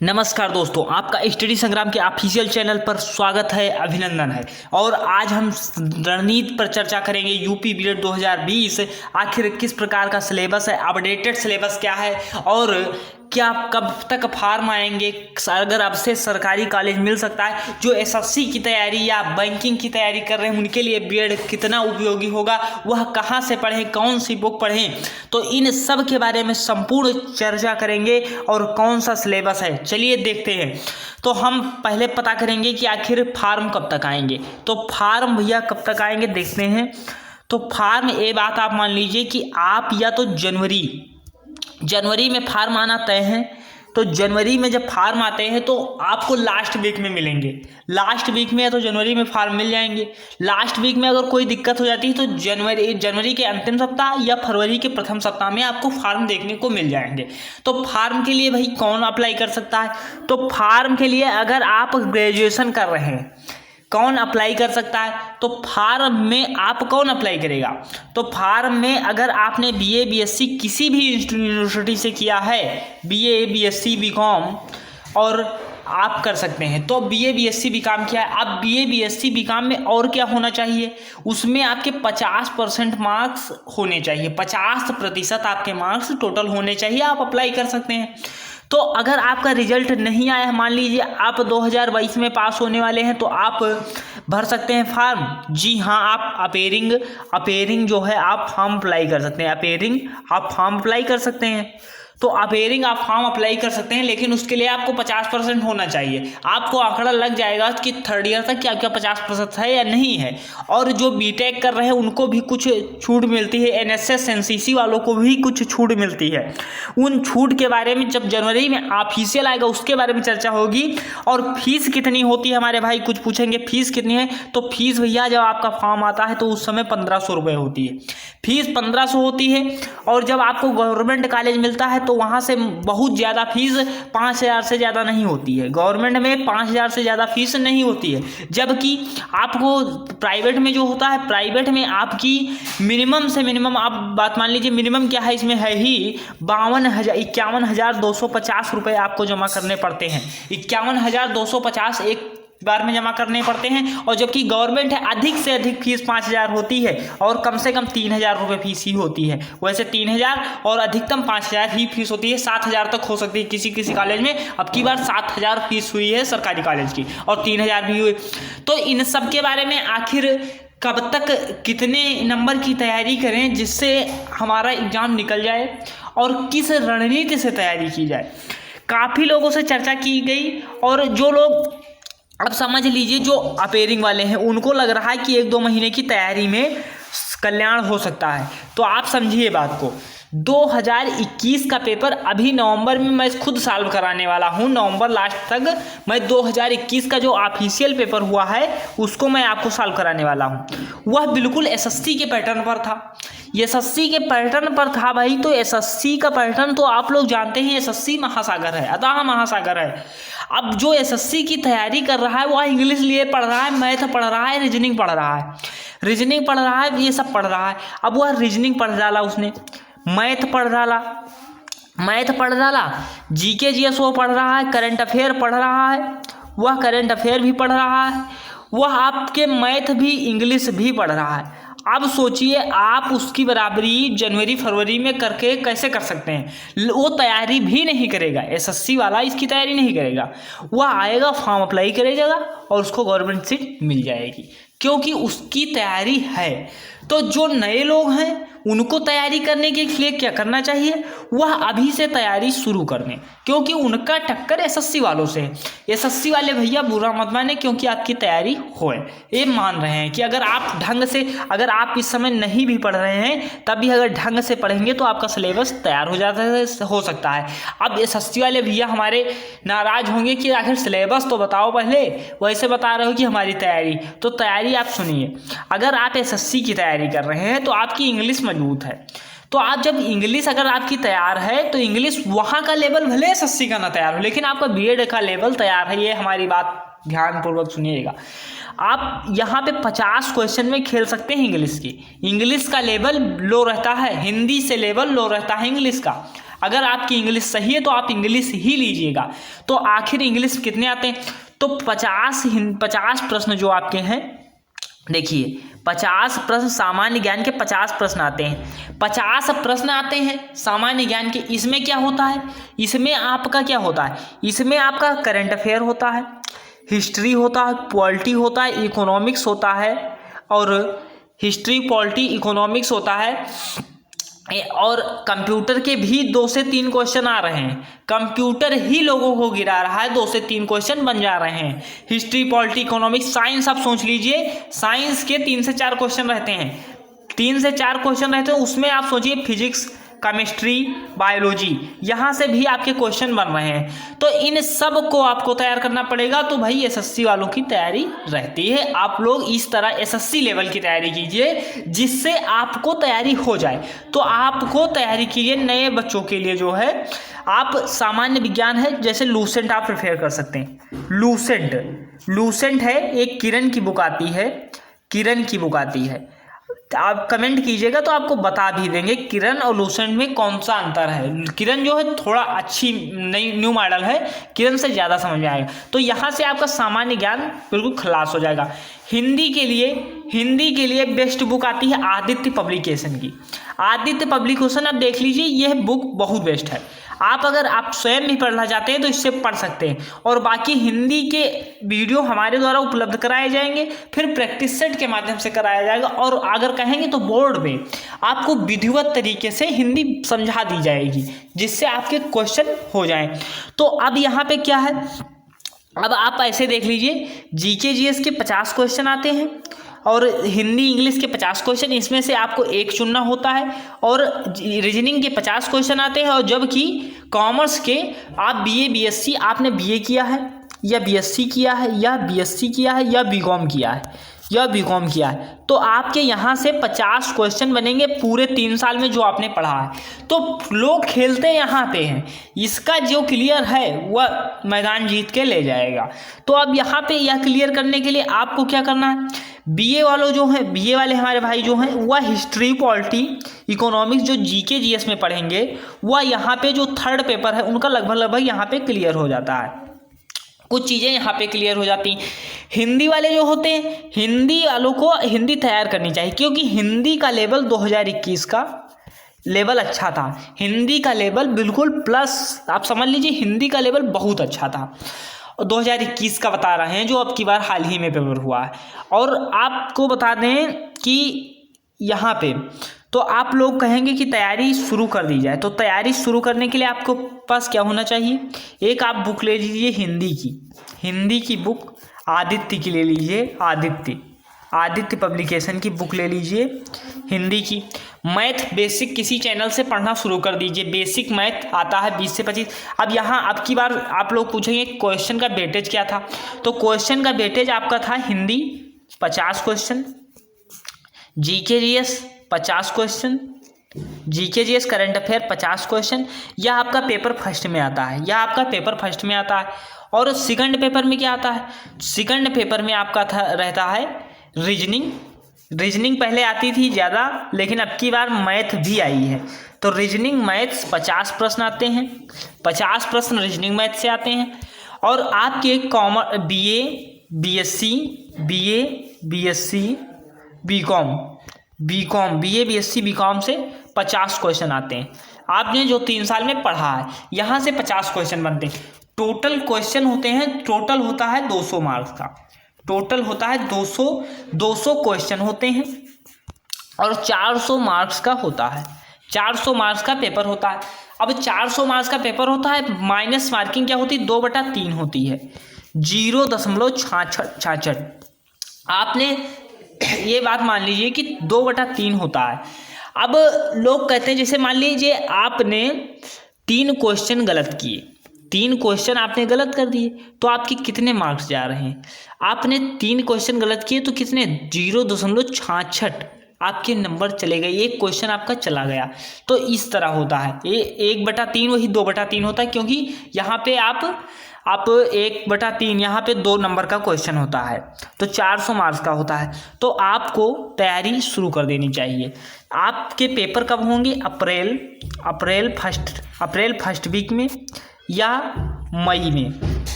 नमस्कार दोस्तों, आपका स्टडी संग्राम के ऑफिशियल चैनल पर स्वागत है, अभिनंदन है। और आज हम रणनीति पर चर्चा करेंगे। यूपी बीएड 2020 आखिर किस प्रकार का सिलेबस है, अपडेटेड सिलेबस क्या है और क्या कब तक फार्म आएंगे, अगर अब से सरकारी कॉलेज मिल सकता है। जो एसएससी की तैयारी या बैंकिंग की तैयारी कर रहे हैं उनके लिए बीएड कितना उपयोगी होगा, वह कहाँ से पढ़ें, कौन सी बुक पढ़ें, तो इन सब के बारे में संपूर्ण चर्चा करेंगे। और कौन सा सिलेबस है, चलिए देखते हैं। तो हम पहले पता करेंगे कि आखिर फार्म कब तक आएंगे। तो फार्म भैया कब तक आएंगे देखते हैं। तो फार्म, ये बात आप मान लीजिए कि आप या तो जनवरी में फार्म आना तय है। तो जनवरी में जब फार्म आते हैं तो आपको लास्ट वीक में मिलेंगे। लास्ट वीक में या तो जनवरी में फार्म मिल जाएंगे। लास्ट वीक में अगर कोई दिक्कत हो जाती है तो जनवरी के अंतिम सप्ताह या फरवरी के प्रथम सप्ताह में आपको फार्म देखने को मिल जाएंगे। तो फार्म के लिए भाई कौन अप्लाई कर सकता है? तो फार्म के लिए अगर आप ग्रेजुएशन कर रहे हैं, कौन अप्लाई कर सकता है? तो फार्म में आप कौन अप्लाई करेगा? तो फार्म में अगर आपने बीए बीएससी किसी भी यूनिवर्सिटी से किया है, बीए बीएससी बीकॉम, और आप कर सकते हैं। तो बीए बीएससी बीकॉम क्या है? अब बीए बीएससी बीकॉम में और क्या होना चाहिए? उसमें आपके 50% मार्क्स होने चाहिए। 50% आपके मार्क्स टोटल होने चाहिए, आप अप्लाई कर सकते हैं। तो अगर आपका रिजल्ट नहीं आया, मान लीजिए आप 2022 में पास होने वाले हैं, तो आप भर सकते हैं फार्म। जी हाँ, आप अपेयरिंग जो है आप फॉर्म अप्लाई कर सकते हैं। आप फॉर्म अप्लाई कर सकते हैं। तो अपेयरिंग आप फॉर्म अप्लाई कर सकते हैं, लेकिन उसके लिए आपको 50% होना चाहिए। आपको आंकड़ा लग जाएगा कि थर्ड ईयर तक क्या 50% है या नहीं है। और जो बीटेक कर रहे हैं उनको भी कुछ छूट मिलती है, एनएसएस एनसीसी वालों को भी कुछ छूट मिलती है। उन छूट के बारे में जब जनवरी में ऑफिशियल आएगा उसके बारे में चर्चा होगी। और फीस कितनी होती है, हमारे भाई कुछ पूछेंगे फीस कितनी है। तो फीस भैया जब आपका फॉर्म आता है तो उस समय 1500 रुपये होती है, फीस 1500 होती है। और जब आपको गवर्नमेंट कॉलेज मिलता है तो वहाँ से बहुत ज़्यादा फीस 5000 से ज़्यादा नहीं होती है। गवर्नमेंट में 5000 से ज़्यादा फीस नहीं होती है। जबकि आपको प्राइवेट में जो होता है, प्राइवेट में आपकी मिनिमम से मिनिमम, आप बात मान लीजिए मिनिमम क्या है, इसमें है ही 51,250 रुपये आपको जमा करने पड़ते हैं। 51,250 एक बार में जमा करने पड़ते हैं। और जबकि गवर्नमेंट है, अधिक से अधिक फीस 5000 होती है और कम से कम 3000 रुपये फीस ही होती है। वैसे 3000 और अधिकतम 5000 ही फीस होती है। 7000 तक हो सकती है किसी किसी कॉलेज में। अब की बार 7000 फीस हुई है सरकारी कॉलेज की, और 3000 भी हुई। तो इन सब के बारे में आखिर कब तक कितने नंबर की तैयारी करें जिससे हमारा एग्ज़ाम निकल जाए, और किस रणनीति से तैयारी की जाए, काफ़ी लोगों से चर्चा की गई। और जो लोग, अब समझ लीजिए जो अपेयरिंग वाले हैं उनको लग रहा है कि 1-2 महीने की तैयारी में कल्याण हो सकता है। तो आप समझिए बात को, 2021 का पेपर अभी नवंबर में मैं खुद सॉल्व कराने वाला हूं। नवंबर लास्ट तक मैं 2021 का जो ऑफिशियल पेपर हुआ है उसको मैं आपको सॉल्व कराने वाला हूं। वह बिल्कुल एसएससी के पैटर्न पर था। एसएससी के पैटर्न पर था भाई। तो एसएससी का पैटर्न तो आप लोग जानते हैं, एसएससी महासागर है, अथाह महासागर है। अब जो एसएससी की तैयारी कर रहा है वह इंग्लिश लिए पढ़ रहा है, मैथ पढ़ रहा है, रीजनिंग पढ़ रहा है, ये सब पढ़ रहा है। अब वह रीजनिंग पढ़ डाला, उसने मैथ पढ़ डाला, जीके जीएस वो पढ़ रहा है, करंट अफेयर पढ़ रहा है, वह करंट अफेयर भी पढ़ रहा है, वह आपके मैथ भी इंग्लिश भी पढ़ रहा है। अब सोचिए आप उसकी बराबरी जनवरी फरवरी में करके कैसे कर सकते हैं? वो तैयारी भी नहीं करेगा, एसएससी वाला इसकी तैयारी नहीं करेगा। वह आएगा, फॉर्म अप्लाई करेगा और उसको गवर्नमेंट सीट मिल जाएगी, क्योंकि उसकी तैयारी है। तो जो नए लोग हैं उनको तैयारी करने के लिए क्या करना चाहिए? वह अभी से तैयारी शुरू कर दें, क्योंकि उनका टक्कर एसएससी वालों से है। एसएससी वाले भैया बुरा मत माने, क्योंकि आपकी तैयारी होए, ये मान रहे हैं कि अगर आप ढंग से, अगर आप इस समय नहीं भी पढ़ रहे हैं तब भी अगर ढंग से पढ़ेंगे तो आपका सिलेबस तैयार हो सकता है। अब एसएससी वाले भैया हमारे नाराज होंगे कि आखिर सिलेबस तो बताओ पहले, वैसे बता रहे हो कि हमारी तैयारी। तो तैयारी आप सुनिए, अगर आप एसएससी की तैयारी कर रहे हैं तो आपकी इंग्लिश मजबूत है। तो आप जब इंग्लिश अगर आपकी तैयार है तो इंग्लिश वहाँ का लेवल भले एसएससी का ना तैयार हो, लेकिन आपका बीएड का लेवल तैयार है। ये हमारी बात ध्यानपूर्वक सुनिएगा। आप यहाँ पे 50 क्वेश्चन में खेल सकते हैं इंग्लिश की। इंग्लिश का लेवल लो रहता है, हिंदी से लेवल लो रहता है इंग्लिश का। अगर आपकी इंग्लिश सही है तो आप इंग्लिश ही लीजिएगा। तो आखिर इंग्लिश कितने आते हैं, तो 50 प्रश्न जो आपके हैं, देखिए 50 प्रश्न सामान्य ज्ञान के 50 प्रश्न आते हैं, 50 प्रश्न आते हैं सामान्य ज्ञान के। इसमें क्या होता है, इसमें आपका क्या होता है, इसमें आपका करंट अफेयर होता है, हिस्ट्री होता है, पॉलिटी होता है, इकोनॉमिक्स होता है, और हिस्ट्री पॉलिटी इकोनॉमिक्स होता है, और कंप्यूटर के भी 2 से 3 क्वेश्चन आ रहे हैं। कंप्यूटर ही लोगों को गिरा रहा है, 2 से 3 क्वेश्चन बन जा रहे हैं। हिस्ट्री पॉलिटी इकोनॉमिक्स, साइंस आप सोच लीजिए, साइंस के 3 से 4 क्वेश्चन रहते हैं, 3 से 4 क्वेश्चन रहते हैं, उसमें आप सोचिए फिजिक्स, केमिस्ट्री, बायोलॉजी, यहाँ से भी आपके क्वेश्चन बन रहे हैं। तो इन सब को आपको तैयार करना पड़ेगा। तो भाई एसएससी वालों की तैयारी रहती है, आप लोग इस तरह एसएससी लेवल की तैयारी कीजिए जिससे आपको तैयारी हो जाए। तो आपको तैयारी कीजिए नए बच्चों के लिए जो है, आप सामान्य विज्ञान है जैसे लूसेंट आप प्रिफेयर कर सकते हैं। लूसेंट है, एक किरण की बुक आती है, किरण की बुक आती है, आप कमेंट कीजिएगा तो आपको बता भी देंगे किरण और लूसेंट में कौन सा अंतर है। किरण जो है थोड़ा अच्छी नई न्यू मॉडल है, किरण से ज़्यादा समझ में आएगा। तो यहाँ से आपका सामान्य ज्ञान बिल्कुल खलास हो जाएगा। हिंदी के लिए बेस्ट बुक आती है आदित्य पब्लिकेशन की। आदित्य पब्लिकेशन आप देख लीजिए, यह बुक बहुत बेस्ट है। अगर आप स्वयं भी पढ़ना चाहते हैं तो इससे पढ़ सकते हैं। और बाकी हिंदी के वीडियो हमारे द्वारा उपलब्ध कराए जाएंगे, फिर प्रैक्टिस सेट के माध्यम से कराया जाएगा, और अगर कहेंगे तो बोर्ड में आपको विधिवत तरीके से हिंदी समझा दी जाएगी जिससे आपके क्वेश्चन हो जाएं। तो अब यहाँ पे क्या है, अब आप ऐसे देख लीजिए, जीके जीएस के 50 क्वेश्चन आते हैं और हिंदी इंग्लिश के 50 क्वेश्चन, इसमें से आपको एक चुनना होता है, और रीजनिंग के 50 क्वेश्चन आते हैं। और जबकि कॉमर्स के आप बीए बीएससी, आपने बीए किया है या बीएससी किया है या बीएससी किया है या बीकॉम किया है तो आपके यहाँ से 50 क्वेश्चन बनेंगे पूरे 3 साल में जो आपने पढ़ा है। तो लोग खेलते यहाँ पे हैं, इसका जो क्लियर है वह मैदान जीत के ले जाएगा। तो अब यहाँ पे यह क्लियर करने के लिए आपको क्या करना है, बीए वालों जो हैं, बीए वाले हमारे भाई जो हैं, वह हिस्ट्री पॉलिटी इकोनॉमिक्स जो जीके जीएस में पढ़ेंगे, वह यहाँ पे जो थर्ड पेपर है उनका लगभग यहाँ पे क्लियर हो जाता है, कुछ चीज़ें यहाँ पे क्लियर हो जाती हैं। हिंदी वाले जो होते हैं, हिंदी वालों को हिंदी तैयार करनी चाहिए, क्योंकि हिंदी का लेवल 2021 का लेवल अच्छा था। हिंदी का लेवल बिल्कुल प्लस, आप समझ लीजिए हिंदी का लेवल बहुत अच्छा था। 2021 का बता रहे हैं जो अब की बार हाल ही में पेपर हुआ है। और आपको बता दें कि यहाँ पे तो आप लोग कहेंगे कि तैयारी शुरू कर दी जाए, तो तैयारी शुरू करने के लिए आपको पास क्या होना चाहिए, एक आप बुक ले लीजिए हिंदी की बुक आदित्य की ले लीजिए, आदित्य पब्लिकेशन की बुक ले लीजिए हिंदी की। मैथ बेसिक किसी चैनल से पढ़ना शुरू कर दीजिए, बेसिक मैथ आता है 20 से 25। अब यहाँ अब की बार आप लोग पूछेंगे क्वेश्चन का वेटेज क्या था, तो क्वेश्चन का वेटेज आपका था Hindi 50 question, GK GS 50 question, GK GS current affair 50 question. यह आपका पेपर फर्स्ट में आता है, और सेकंड पेपर में क्या आता है, सेकंड पेपर में आपका रहता है रीजनिंग पहले आती थी ज़्यादा, लेकिन अब की बार मैथ भी आई है। तो रीजनिंग मैथ्स 50 प्रश्न आते हैं, 50 प्रश्न रीजनिंग मैथ से आते हैं। और आपके कॉमर्स बीए बीएससी बीकॉम से 50 क्वेश्चन आते हैं। आपने जो 3 साल में पढ़ा है, यहाँ से 50 क्वेश्चन बनते हैं। टोटल क्वेश्चन होते हैं, टोटल होता है 200 मार्क्स का, टोटल होता है 200 क्वेश्चन होते हैं, और 400 मार्क्स का होता है, 400 मार्क्स का पेपर होता है। अब 400 मार्क्स का पेपर होता है, माइनस मार्किंग क्या होती है, 2/3 होती है, 0.66। आपने ये बात मान लीजिए कि 2/3 होता है। अब लोग कहते हैं, जैसे मान लीजिए आपने 3 क्वेश्चन गलत किए, 3 क्वेश्चन आपने गलत कर दिए, तो आपके कितने मार्क्स जा रहे हैं, आपने 3 क्वेश्चन गलत किए तो कितने 0.66 आपके नंबर चले गए, एक क्वेश्चन आपका चला गया। तो इस तरह होता है, ये 1/3 वही 2/3 होता है, क्योंकि यहाँ पे आप 1/3 यहाँ पे 2 नंबर का क्वेश्चन होता है, तो 400 मार्क्स का होता है। तो आपको तैयारी शुरू कर देनी चाहिए। आपके पेपर कब होंगे? अप्रैल फर्स्ट वीक में या मई में।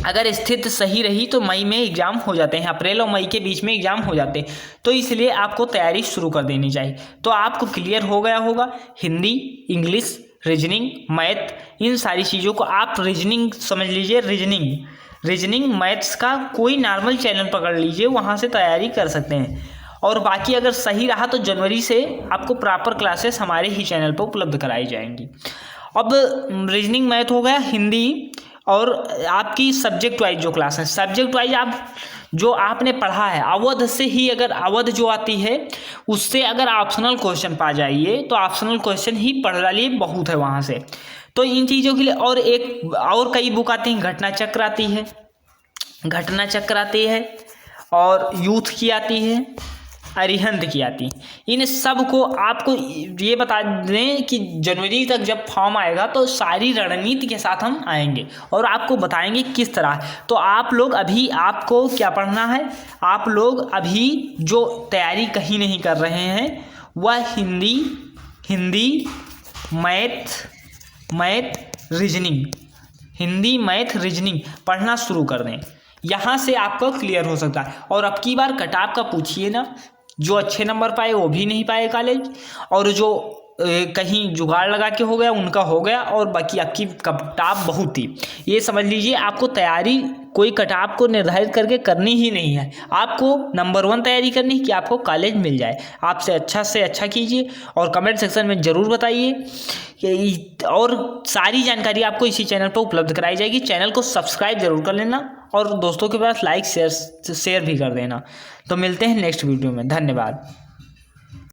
अगर स्थिति सही रही तो मई में एग्ज़ाम हो जाते हैं, अप्रैल और मई के बीच में एग्ज़ाम हो जाते हैं। तो इसलिए आपको तैयारी शुरू कर देनी चाहिए। तो आपको क्लियर हो गया होगा हिंदी, इंग्लिश, रीजनिंग, मैथ, इन सारी चीज़ों को आप रीजनिंग समझ लीजिए। रीजनिंग मैथ्स का कोई नॉर्मल चैनल पकड़ लीजिए, वहाँ से तैयारी कर सकते हैं। और बाकी अगर सही रहा तो जनवरी से आपको प्रॉपर क्लासेस हमारे ही चैनल पर उपलब्ध कराई जाएंगी। अब रीजनिंग मैथ हो गया, हिंदी और आपकी सब्जेक्ट वाइज जो क्लास है, सब्जेक्ट वाइज आप जो आपने पढ़ा है अवध से ही, अगर अवध जो आती है उससे अगर ऑप्शनल क्वेश्चन पा जाइए तो ऑप्शनल क्वेश्चन ही पढ़ लिए बहुत है वहाँ से। तो इन चीज़ों के लिए और एक और कई बुक आती हैं, घटना चक्र आती है और यूथ की आती है, अरिहंत की आती है। इन सब को आपको ये बता दें कि जनवरी तक जब फॉर्म आएगा तो सारी रणनीति के साथ हम आएंगे और आपको बताएंगे किस तरह। तो आप लोग अभी आपको क्या पढ़ना है, आप लोग अभी जो तैयारी कहीं नहीं कर रहे हैं वह हिंदी मैथ रीजनिंग पढ़ना शुरू कर दें। यहाँ से आपको क्लियर हो सकता है। और अब की बार कट-ऑफ का पूछिए ना, जो अच्छे नंबर पाए वो भी नहीं पाए कॉलेज, और जो कहीं जुगाड़ लगा के हो गया उनका हो गया, और बाकी आपकी कट-ऑफ बहुत थी। ये समझ लीजिए आपको तैयारी कोई कट-ऑफ को निर्धारित करके करनी ही नहीं है, आपको नंबर 1 तैयारी करनी है कि आपको कॉलेज मिल जाए। आपसे अच्छा कीजिए और कमेंट सेक्शन में ज़रूर बताइए। और सारी जानकारी आपको इसी चैनल पर उपलब्ध कराई जाएगी। चैनल को सब्सक्राइब जरूर कर लेना और दोस्तों के पास लाइक शेयर भी कर देना। तो मिलते हैं नेक्स्ट वीडियो में, धन्यवाद।